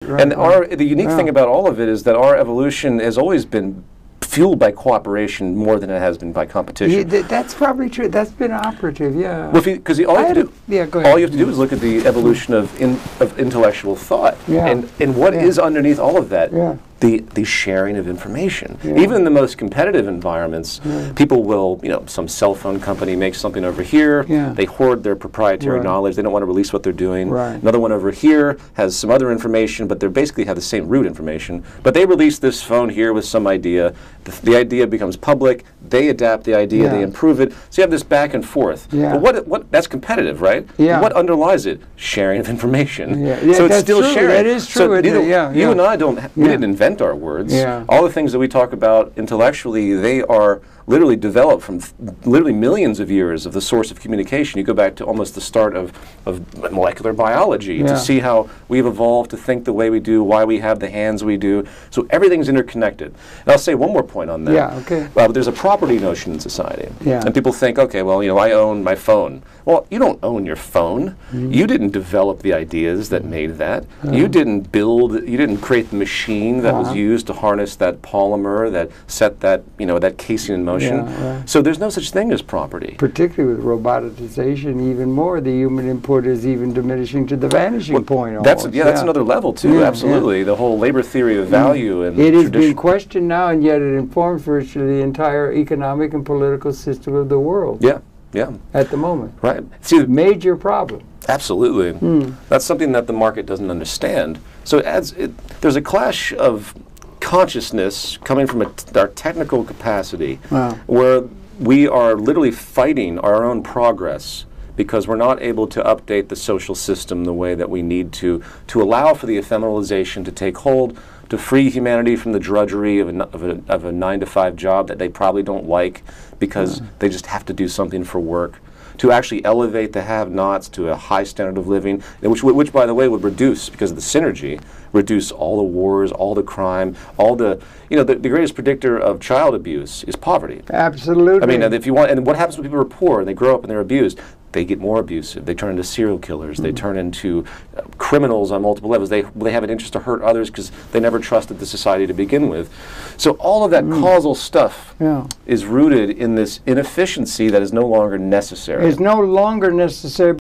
right. And the unique thing about all of it is that our evolution has always been fueled by cooperation more than it has been by competition. That's probably true. That's been operative, yeah. Well, because all you have to do, go ahead. all you have to do is look at the evolution of intellectual thought, Yeah. and what is underneath all of that. Yeah. The sharing of information. Yeah. Even in the most competitive environments, people will, some cell phone company makes something over here, Yeah. they hoard their proprietary knowledge, they don't want to release what they're doing. Right. Another one over here has some other information, but they basically have the same root information. But they release this phone here with some idea, the idea becomes public, they adapt the idea, they improve it, so you have this back and forth. Yeah. But what that's competitive, right? Yeah. What underlies it? Sharing of information. Yeah. So it's that's still true. sharing. That is true. So you and I we didn't invent our words. Yeah. All the things that we talk about intellectually, they are literally developed from literally millions of years of the source of communication. You go back to almost the start of molecular biology to see how we've evolved to think the way we do, why we have the hands we do. So everything's interconnected. And I'll say one more point on that. Yeah, okay. There's a property notion in society. Yeah. And people think, okay, well, I own my phone. Well, you don't own your phone. You didn't develop the ideas that made that. You didn't create the machine that was used to harness that polymer that set that, that casing in motion. Yeah, right. So there's no such thing as property. Particularly with roboticization, even more, the human input is even diminishing to the vanishing point. That's almost. that's another level too. Absolutely, the whole labor theory of value and it is being questioned now, and yet it informs virtually the entire economic and political system of the world. Yeah, yeah. At the moment, right. See, major problem. Absolutely, that's something that the market doesn't understand. So there's a clash of consciousness coming from our technical capacity, where we are literally fighting our own progress because we're not able to update the social system the way that we need to allow for the ephemeralization to take hold, to free humanity from the drudgery of a 9-to-5 job that they probably don't like because they just have to do something for work, to actually elevate the have-nots to a high standard of living, which by the way would reduce, because of the synergy, reduce all the wars, all the crime, all the, the greatest predictor of child abuse is poverty. Absolutely. I mean, if you want, and what happens when people are poor and they grow up and they're abused? They get more abusive. They turn into serial killers. They turn into criminals on multiple levels. They have an interest to hurt others because they never trusted the society to begin with. So all of that causal stuff is rooted in this inefficiency that is no longer necessary. It's no longer necessary.